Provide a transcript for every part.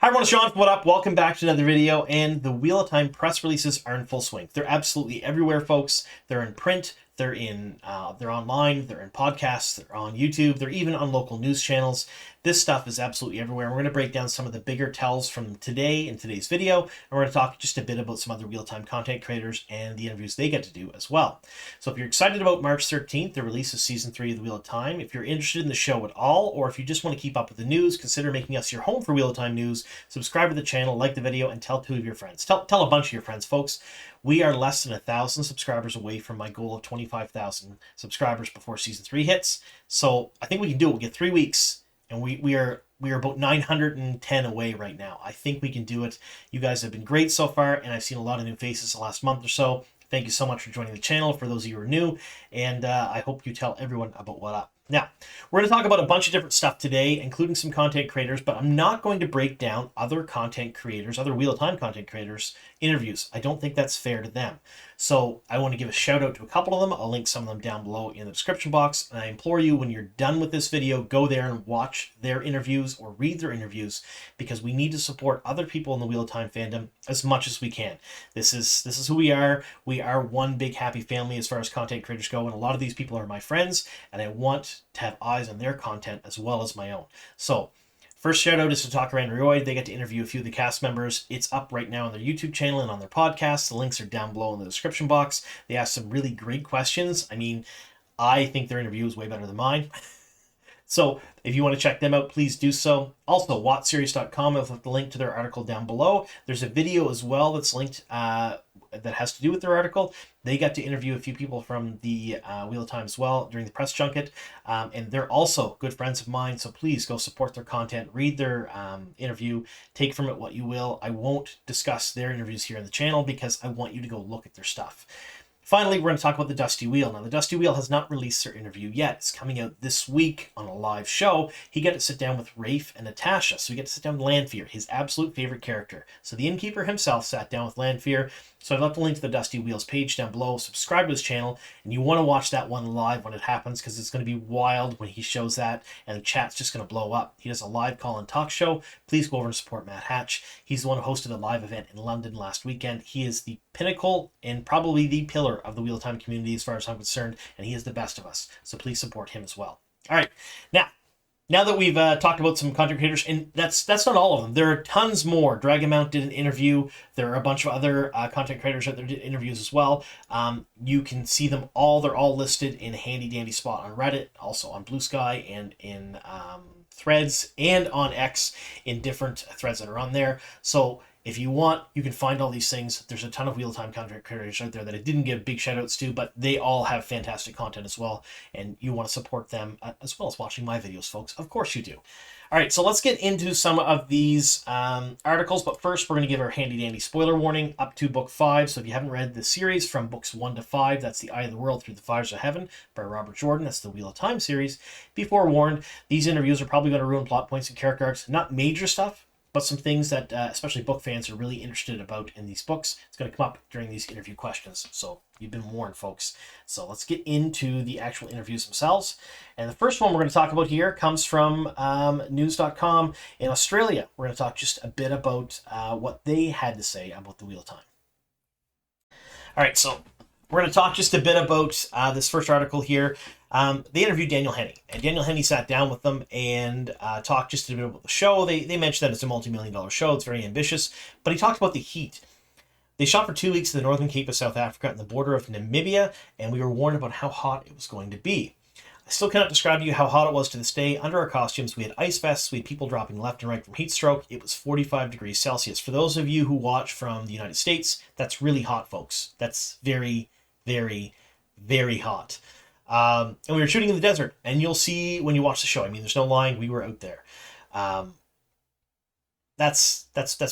Hi everyone, it's Sean. What up? Welcome back to another video. And the Wheel of Time press releases are in full swing. They're absolutely everywhere, folks. They're in print. They're online. They're in podcasts. They're on YouTube. They're even on local news channels. This stuff is absolutely everywhere. We're going to break down some of the bigger tells from today in today's video, and we're going to talk just a bit about some other Wheel of Time content creators and the interviews they get to do as well. So if you're excited about March 13th, the release of Season 3 of the Wheel of Time, if you're interested in the show at all, or if you just want to keep up with the news, consider making us your home for Wheel of Time news. Subscribe to the channel, like the video, and tell 2 of your friends. Tell a bunch of your friends, folks. We are less than 1,000 subscribers away from my goal of 25,000 subscribers before Season 3 hits. So I think we can do it. We'll get 3 weeks, and we are about 910 away right now. I think we can do it. You guys have been great so far, and I've seen a lot of new faces the last month or so. Thank you so much for joining the channel, for those of you who are new, and I hope you tell everyone about what up. Now, we're going to talk about a bunch of different stuff today, including some content creators, but I'm not going to break down other content creators, other Wheel of Time content creators' interviews. I don't think that's fair to them. So I want to give a shout out to a couple of them. I'll link some of them down below in the description box. And I implore you, when you're done with this video, go there and watch their interviews or read their interviews, because we need to support other people in the Wheel of Time fandom as much as we can. This is who we are. We are one big happy family as far as content creators go, and a lot of these people are my friends, and I want to have eyes on their content as well as my own. So first shout out is to Moiraine and Rand. They get to interview a few of the cast members. It's up right now on their YouTube channel and on their podcast. The links are down below in the description box. They asked some really great questions. I mean, I think their interview is way better than mine. So if you want to check them out, please do so. Also, watchseries.com, I'll put the link to their article down below. There's a video as well that's linked that has to do with their article. They got to interview a few people from the Wheel of Time as well during the press junket. And they're also good friends of mine, so please go support their content, read their interview, take from it what you will. I won't discuss their interviews here on the channel because I want you to go look at their stuff. Finally, we're going to talk about the Dusty Wheel. Now, the Dusty Wheel has not released their interview yet. It's coming out this week on a live show. He got to sit down with Rafe and Natasha. So we get to sit down with Lanfear, his absolute favorite character. So the innkeeper himself sat down with Lanfear. So I've left the link to the Dusty Wheel's page down below. Subscribe to his channel, and you want to watch that one live when it happens, because it's going to be wild when he shows that, and the chat's just going to blow up. He does a live call and talk show. Please go over and support Matt Hatch. He's the one who hosted a live event in London last weekend. He is the pinnacle and probably the pillar of the Wheel of Time community as far as I'm concerned, and he is the best of us. So please support him as well. All right, now that we've talked about some content creators, and that's not all of them. There are tons more. Dragonmount did an interview. There are a bunch of other content creators that did interviews as well. You can see them all. They're all listed in a handy dandy spot on Reddit, also on Blue Sky, and in Threads, and on X in different threads that are on there. So if you want, you can find all these things. There's a ton of Wheel of Time content creators out there that I didn't give big shout outs to, but they all have fantastic content as well, and you want to support them as well as watching my videos, folks. Of course you do. All right, so let's get into some of these articles, but first we're going to give our handy dandy spoiler warning up to book 5. So if you haven't read the series from books 1 to 5, that's The Eye of the World Through the Fires of Heaven by Robert Jordan. That's the Wheel of Time series. Be forewarned, these interviews are probably going to ruin plot points and character arcs. Not major stuff, but some things that especially book fans are really interested about in these books. It's going to come up during these interview questions. So you've been warned, folks. So let's get into the actual interviews themselves. And the first one we're going to talk about here comes from news.com in Australia. We're going to talk just a bit about what they had to say about the Wheel of Time. All right, so we're going to talk just a bit about this first article here. They interviewed Daniel Henney, and Daniel Henney sat down with them and talked just a bit about the show. They mentioned that it's a multi-million-dollar show. It's very ambitious, but he talked about the heat. They shot for 2 weeks in the Northern Cape of South Africa and the border of Namibia, and we were warned about how hot it was going to be. I still cannot describe to you how hot it was to this day. Under our costumes, we had ice vests. We had people dropping left and right from heat stroke. It was 45 degrees Celsius. For those of you who watch from the United States, that's really hot, folks. That's very, very, very hot. And we were shooting in the desert, and you'll see when you watch the show. I mean, there's no line. We were out there. That's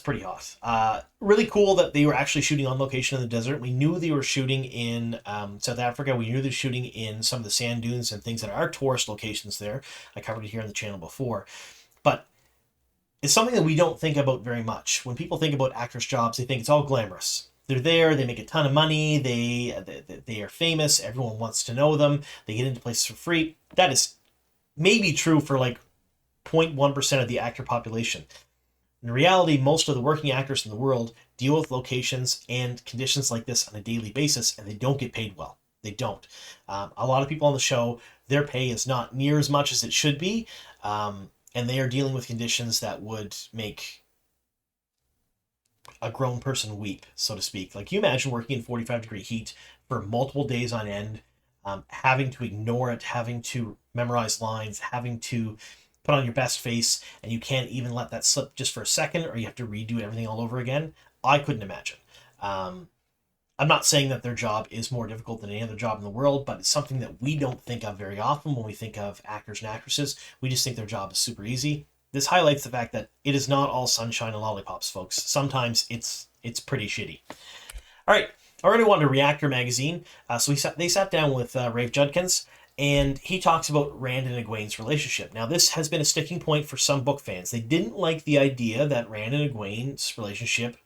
pretty hot. Really cool that they were actually shooting on location in the desert. We knew they were shooting in South Africa. We knew they were shooting in some of the sand dunes and things that are tourist locations there. I covered it here on the channel before. But it's something that we don't think about very much. When people think about actors' jobs, they think it's all glamorous. They're there, they make a ton of money, they are famous, everyone wants to know them, they get into places for free. That is maybe true for like 0.1% of the actor population. In reality, most of the working actors in the world deal with locations and conditions like this on a daily basis, and they don't get paid well. They don't. A lot of people on the show, their pay is not near as much as it should be, and they are dealing with conditions that would make a grown person weep, so to speak. Like, you imagine working in 45-degree heat for multiple days on end, having to ignore it, having to memorize lines, having to put on your best face, and you can't even let that slip just for a second, or you have to redo everything all over again. I couldn't imagine. I'm not saying that their job is more difficult than any other job in the world, but it's something that we don't think of very often when we think of actors and actresses. We just think their job is super easy. This highlights the fact that it is not all sunshine and lollipops, folks. Sometimes it's pretty shitty. All right, I already wanted to Reactor magazine, so they sat down with Rafe Judkins, and he talks about Rand and Egwene's relationship. Now, this has been a sticking point for some book fans. They didn't like the idea that Rand and Egwene's relationship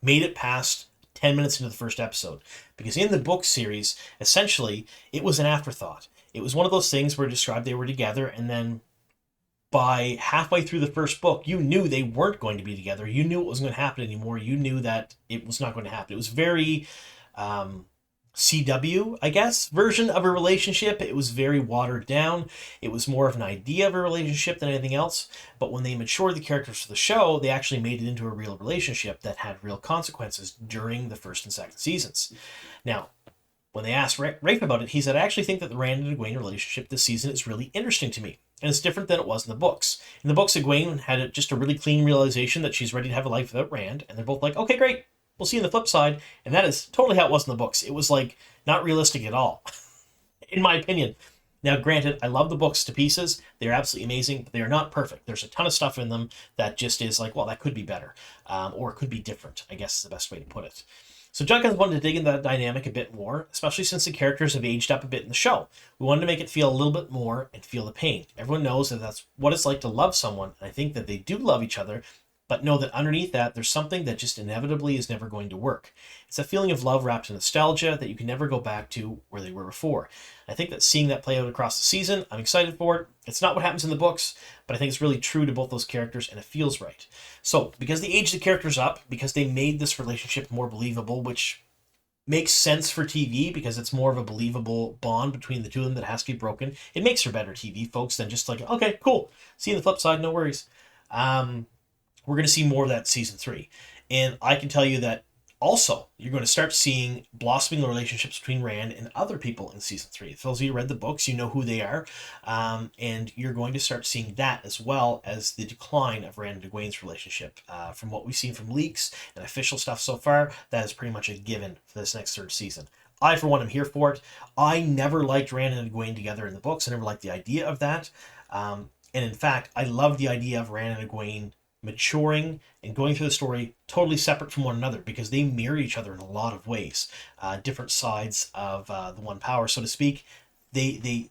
made it past 10 minutes into the first episode, because in the book series, essentially, it was an afterthought. It was one of those things where it described they were together, and then by halfway through the first book, you knew they weren't going to be together. You knew it wasn't going to happen anymore. You knew that it was not going to happen. It was very CW, I guess, version of a relationship. It was very watered down. It was more of an idea of a relationship than anything else. But when they matured the characters for the show, they actually made it into a real relationship that had real consequences during the first and second seasons. Now, when they asked Rafe about it, he said, I actually think that the Rand and Egwene relationship this season is really interesting to me. And it's different than it was in the books. In the books, Egwene had just a really clean realization that she's ready to have a life without Rand. And they're both like, okay, great. We'll see you on the flip side. And that is totally how it was in the books. It was like not realistic at all, in my opinion. Now, granted, I love the books to pieces. They're absolutely amazing, but they are not perfect. There's a ton of stuff in them that just is like, well, that could be better, or it could be different, I guess is the best way to put it. So Junket wanted to dig into that dynamic a bit more, especially since the characters have aged up a bit in the show. We wanted to make it feel a little bit more and feel the pain. Everyone knows that that's what it's like to love someone, and I think that they do love each other, but know that underneath that, there's something that just inevitably is never going to work. It's a feeling of love wrapped in nostalgia that you can never go back to where they were before. I think that seeing that play out across the season, I'm excited for it. It's not what happens in the books, but I think it's really true to both those characters, and it feels right. So, because they aged the characters up, because they made this relationship more believable, which makes sense for TV because it's more of a believable bond between the two of them that has to be broken. It makes for better TV, folks, than just like, okay, cool, see you on the flip side, no worries. We're going to see more of that in season 3. And I can tell you that also, you're going to start seeing blossoming relationships between Rand and other people in season 3. For those of you who read the books, you know who they are. And you're going to start seeing that as well as the decline of Rand and Egwene's relationship. From what we've seen from leaks and official stuff so far, that is pretty much a given for this next third season. I, for one, am here for it. I never liked Rand and Egwene together in the books. I never liked the idea of that. And in fact, I love the idea of Rand and Egwene maturing and going through the story totally separate from one another, because they mirror each other in a lot of ways. Different sides of the one power, so to speak. They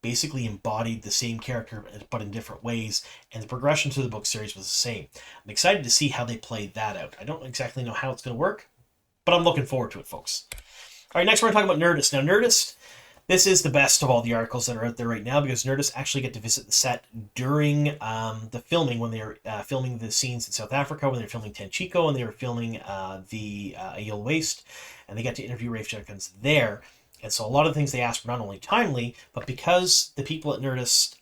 basically embodied the same character, but in different ways, and the progression through the book series was the same. I'm excited to see how they play that out. I don't exactly know how it's going to work, but I'm looking forward to it, folks. All right, next we're going to talk about Nerdist. Now, Nerdist, this is the best of all the articles that are out there right now, because Nerdist actually get to visit the set during the filming, when they were filming the scenes in South Africa, when they were filming Tenchico, and they were filming the Aiel Waste, and they got to interview Rafe Judkins there. And so a lot of the things they asked were not only timely, but because the people at Nerdist,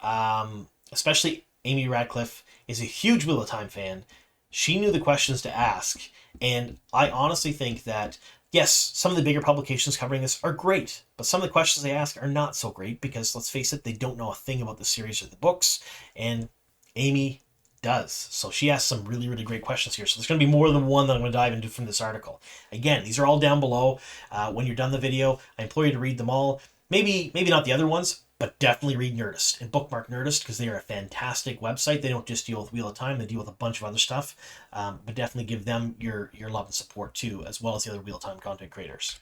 especially Amy Radcliffe, is a huge Wheel of Time fan, she knew the questions to ask. And I honestly think that, yes, some of the bigger publications covering this are great, but some of the questions they ask are not so great because, let's face it, they don't know a thing about the series or the books, and Amy does. So she asked some really, really great questions here. So there's going to be more than one that I'm going to dive into from this article. Again, these are all down below. When you're done the video, I implore you to read them all. Maybe not the other ones, but definitely read Nerdist and bookmark Nerdist, because they are a fantastic website. They don't just deal with Wheel of Time, they deal with a bunch of other stuff. But definitely give them your love and support too, as well as the other Wheel of Time content creators.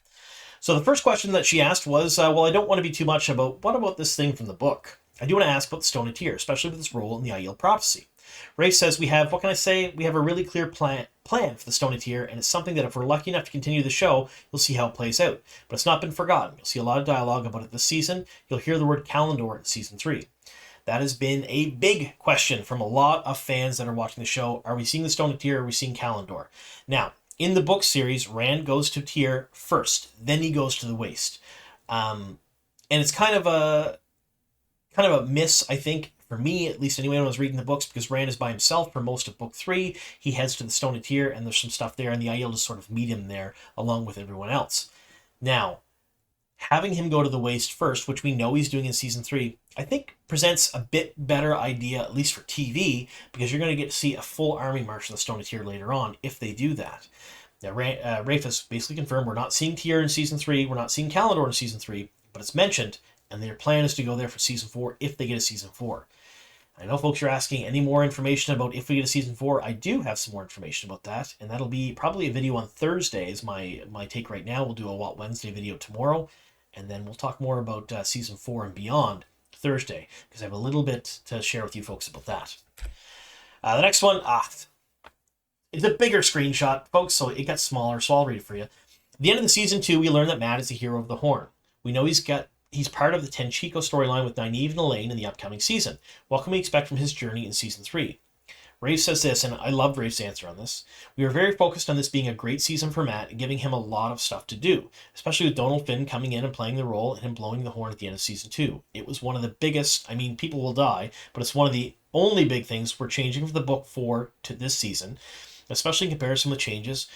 So the first question that she asked was, well, I don't want to be too much about, what about this thing from the book? I do want to ask about the Stone of Tear, especially with its role in the Aiel prophecy. Rafe says, we have a really clear plan for the Stone of Tear, and it's something that if we're lucky enough to continue the show, you'll see how it plays out. But it's not been forgotten. You'll see a lot of dialogue about it this season. You'll hear the word Kalendor in season 3. That has been a big question from a lot of fans that are watching the show. Are we seeing the Stone of Tear? Are we seeing Kalimdor? Now, in the book series, Rand goes to Tear first, then he goes to the Waste. And it's kind of a miss, I think, for me, at least anyway, when I was reading the books, because Rand is by himself for most of book 3. He heads to the Stone of Tear, and there's some stuff there, and the Aiel just sort of meet him there, along with everyone else. Now, having him go to the Waste first, which we know he's doing in Season 3, I think presents a bit better idea, at least for TV, because you're going to get to see a full army march to the Stone of Tear later on, if they do that. Now, Rafe has basically confirmed we're not seeing Tear in Season 3, we're not seeing Kalimdor in Season 3, but it's mentioned, and their plan is to go there for Season 4 if they get a Season 4. I know folks are asking any more information about if we get a Season 4. I do have some more information about that, and that'll be probably a video on Thursday is my take right now. We'll do a What Wednesday video tomorrow, and then we'll talk more about Season 4 and beyond Thursday, because I have a little bit to share with you folks about that. The next one, it's a bigger screenshot, folks, so it got smaller, so I'll read it for you. At the end of the Season 2, we learn that Mat is the hero of the Horn. We know he's part of the Tenchiko storyline with Nynaeve and Elaine in the upcoming season. What can we expect from his journey in Season 3? Rafe says this, and I love Rafe's answer on this. We are very focused on this being a great season for Mat and giving him a lot of stuff to do, especially with Donald Finn coming in and playing the role and him blowing the horn at the end of Season 2. It was one of the biggest, people will die, but it's one of the only big things we're changing from the book 4 to this season, especially in comparison with changes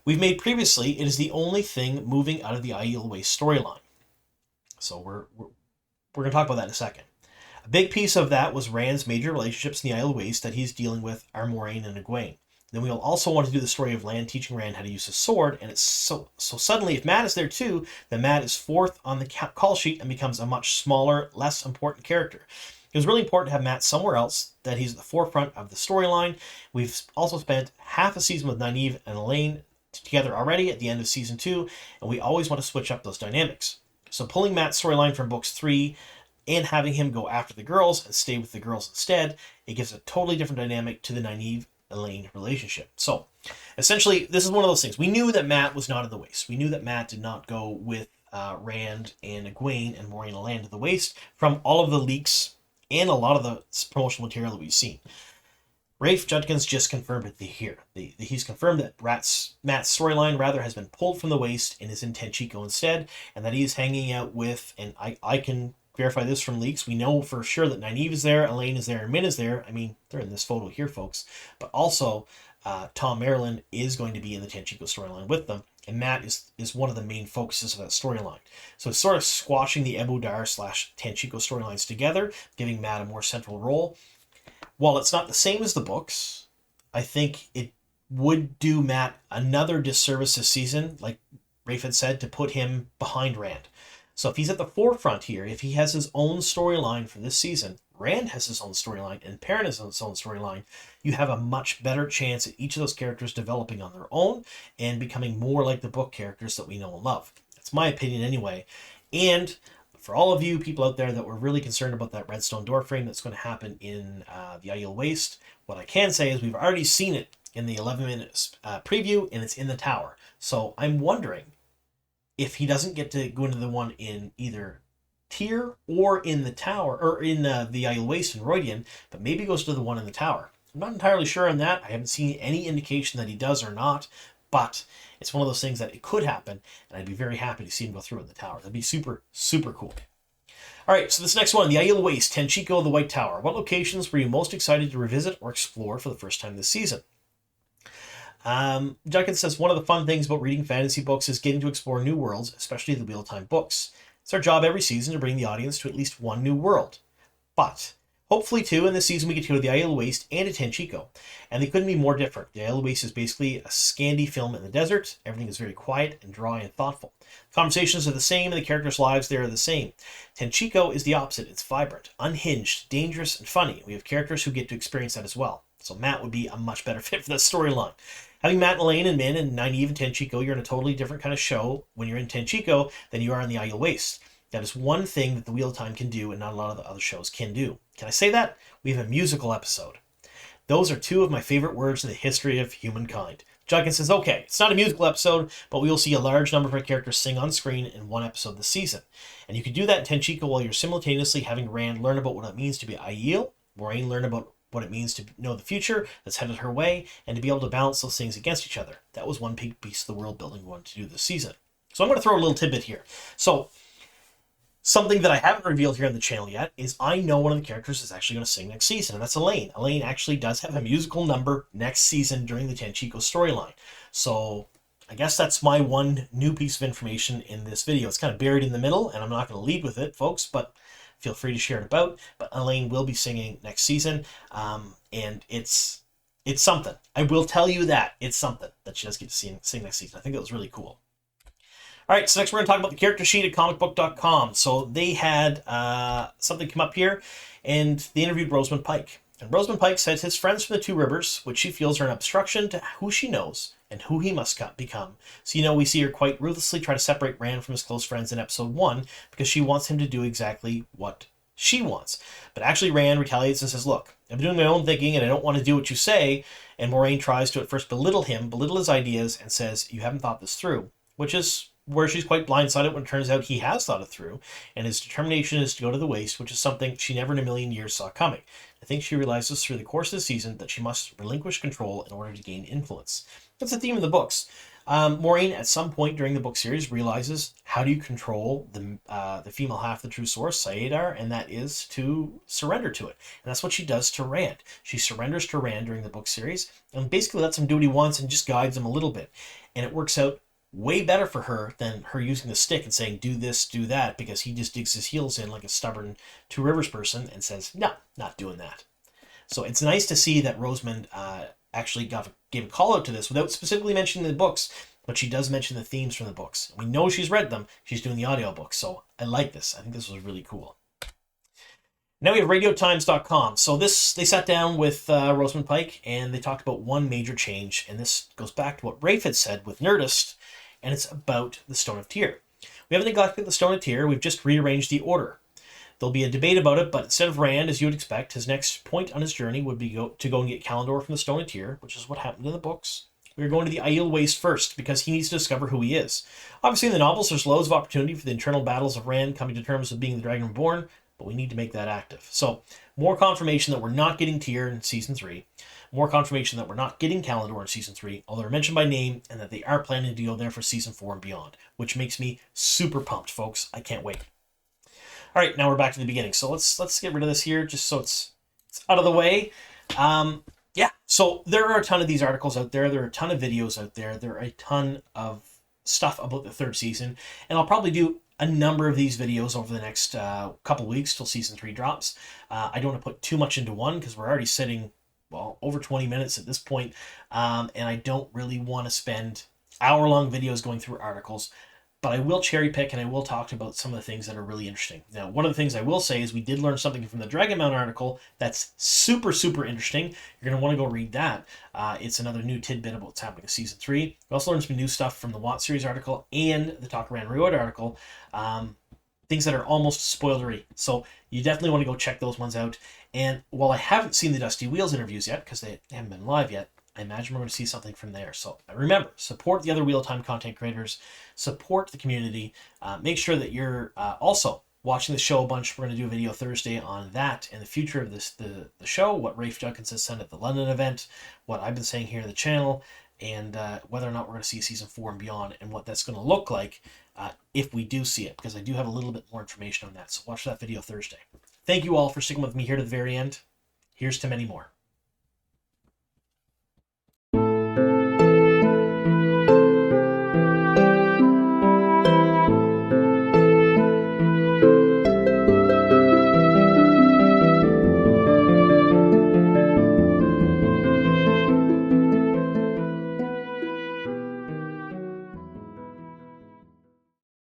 we've made previously. It is the only thing moving out of the Aiel Waste storyline. So we're going to talk about that in a second. A big piece of that was Rand's major relationships in the Aiel Waste that he's dealing with are Moiraine and Egwene. Then we'll also want to do the story of Lan teaching Rand how to use his sword, and it's so suddenly if Mat is there too, then Mat is 4th on the call sheet and becomes a much smaller, less important character. It was really important to have Mat somewhere else, that he's at the forefront of the storyline. We've also spent half a season with Nynaeve and Elaine together already at the end of Season 2, and we always want to switch up those dynamics. So pulling Mat's storyline from books 3 and having him go after the girls and stay with the girls instead, it gives a totally different dynamic to the Nynaeve-Elaine relationship. So essentially, this is one of those things. We knew that Mat was not in the Waste. We knew that Mat did not go with Rand and Egwene and Moiraine and Rand to the Waste from all of the leaks and a lot of the promotional material that we've seen. Rafe Judkins just confirmed it here. He's confirmed that Matt's storyline has been pulled from the Waste and is in Tenchiko instead, and that he is hanging out with, and I can verify this from leaks, we know for sure that Nynaeve is there, Elaine is there, and Min is there. They're in this photo here, folks. But also, Tom Marilyn is going to be in the Tenchiko storyline with them, and Mat is one of the main focuses of that storyline. So it's sort of squashing the Ebu Dar / Tenchiko storylines together, giving Mat a more central role. While it's not the same as the books, I think it would do Mat another disservice this season, like Rafe had said, to put him behind Rand. So if he's at the forefront here, if he has his own storyline for this season, Rand has his own storyline, and Perrin has his own storyline, you have a much better chance at each of those characters developing on their own and becoming more like the book characters that we know and love. That's my opinion anyway. And for all of you people out there that were really concerned about that redstone door frame that's going to happen in the Aiel Waste, what I can say is we've already seen it in the 11 minutes preview, and it's in the tower. So I'm wondering if he doesn't get to go into the one in either Tear or in the tower, or in the Aiel Waste in Rhuidean, but maybe goes to the one in the tower. I'm not entirely sure on that. I haven't seen any indication that he does or not, but it's one of those things that it could happen, and I'd be very happy to see him go through in the tower. That'd be super, super cool. All right, so this next one, the Aiel Waste, Tenchiko, the White Tower. What locations were you most excited to revisit or explore for the first time this season? Junket says, one of the fun things about reading fantasy books is getting to explore new worlds, especially the Wheel of Time books. It's our job every season to bring the audience to at least one new world. But hopefully, too, in this season we get to go to the Aiel Waste and to Tenchiko. And they couldn't be more different. The Aiel Waste is basically a Scandi film in the desert. Everything is very quiet and dry and thoughtful. Conversations are the same, and the characters' lives there are the same. Tenchiko is the opposite. It's vibrant, unhinged, dangerous, and funny. We have characters who get to experience that as well. So Mat would be a much better fit for this storyline. Having Mat and Elaine and Min and Nynaeve and Tenchiko, you're in a totally different kind of show when you're in Tenchiko than you are in the Aiel Waste. That is one thing that the Wheel of Time can do and not a lot of the other shows can do. Can I say that? We have a musical episode. Those are two of my favorite words in the history of humankind. Junket says, okay, it's not a musical episode, but we will see a large number of our characters sing on screen in one episode this season. And you can do that in Tenchiko while you're simultaneously having Rand learn about what it means to be Aiel, Moiraine learn about what it means to know the future that's headed her way, and to be able to balance those things against each other. That was one big piece of the world building we wanted to do this season. So I'm going to throw a little tidbit here. So something that I haven't revealed here on the channel yet is I know one of the characters is actually going to sing next season, and that's Elaine. Elaine actually does have a musical number next season during the Tenchiko storyline. So I guess that's my one new piece of information in this video. It's kind of buried in the middle, and I'm not going to lead with it, folks, but feel free to share it about. But Elaine will be singing next season, and it's something. I will tell you that. It's something that she does get to sing next season. I think it was really cool. All right, so next we're going to talk about the character sheet at comicbook.com. So they had something come up here, and they interviewed Rosamund Pike. And Rosamund Pike said his friends from the Two Rivers, which she feels are an obstruction to who she knows and who he must become. So, we see her quite ruthlessly try to separate Rand from his close friends in episode 1 because she wants him to do exactly what she wants. But actually Rand retaliates and says, look, I'm doing my own thinking and I don't want to do what you say. And Moiraine tries to at first belittle his ideas, and says, you haven't thought this through, which is where she's quite blindsided when it turns out he has thought it through, and his determination is to go to the waste, which is something she never in a million years saw coming. I think she realizes through the course of the season that she must relinquish control in order to gain influence. That's the theme of the books. Moiraine, at some point during the book series, realizes how do you control the female half of the true source, sae'dar, and that is to surrender to it. And that's what she does to Rand. She surrenders to Rand during the book series, and basically lets him do what he wants and just guides him a little bit. And it works out way better for her than her using the stick and saying, do this, do that, because he just digs his heels in like a stubborn Two Rivers person and says, no, not doing that. So it's nice to see that Rosamund actually gave a call out to this without specifically mentioning the books, but she does mention the themes from the books. We know she's read them. She's doing the audiobooks, so I like this. I think this was really cool. Now we have radiotimes.com. So they sat down with Rosamund Pike, and they talked about one major change, and this goes back to what Rafe had said with Nerdist, and it's about the Stone of Tyr. We haven't neglected the Stone of Tyr, we've just rearranged the order. There'll be a debate about it, but instead of Rand, as you would expect, his next point on his journey would be to go and get Kalendor from the Stone of Tyr, which is what happened in the books. We're going to the Aiel Waste first, because he needs to discover who he is. Obviously in the novels, there's loads of opportunity for the internal battles of Rand coming to terms with being the Dragon Reborn, but we need to make that active. So, more confirmation that we're not getting Tyr in Season 3. More confirmation that we're not getting Kalendor in Season 3, although they're mentioned by name, and that they are planning to go there for Season 4 and beyond, which makes me super pumped, folks. I can't wait. All right, now we're back to the beginning. So let's get rid of this here, just so it's out of the way. Yeah, so there are a ton of these articles out there. There are a ton of videos out there. There are a ton of stuff about the third season, and I'll probably do a number of these videos over the next couple weeks till Season 3 drops. I don't want to put too much into one because we're already sitting, well, over 20 minutes at this point, and I don't really want to spend hour-long videos going through articles, but I will cherry pick and I will talk about some of the things that are really interesting. Now, one of the things I will say is we did learn something from the Dragonmount article that's super, super interesting. You're going to want to go read that. It's another new tidbit about what's happening in Season 3. We also learned some new stuff from the Watt series article and the Takaran Ryota article. Things that are almost spoilery. So you definitely want to go check those ones out. And while I haven't seen the Dusty Wheels interviews yet, because they haven't been live yet, I imagine we're going to see something from there. So remember, support the other Wheel of Time content creators, support the community, make sure that you're also watching the show a bunch. We're going to do a video Thursday on that and the future of the show, what Rafe Junkins has said at the London event, what I've been saying here on the channel, and whether or not we're going to see Season 4 and beyond, and what that's going to look like if we do see it, because I do have a little bit more information on that. So watch that video Thursday. Thank you all for sticking with me here to the very end. Here's to many more.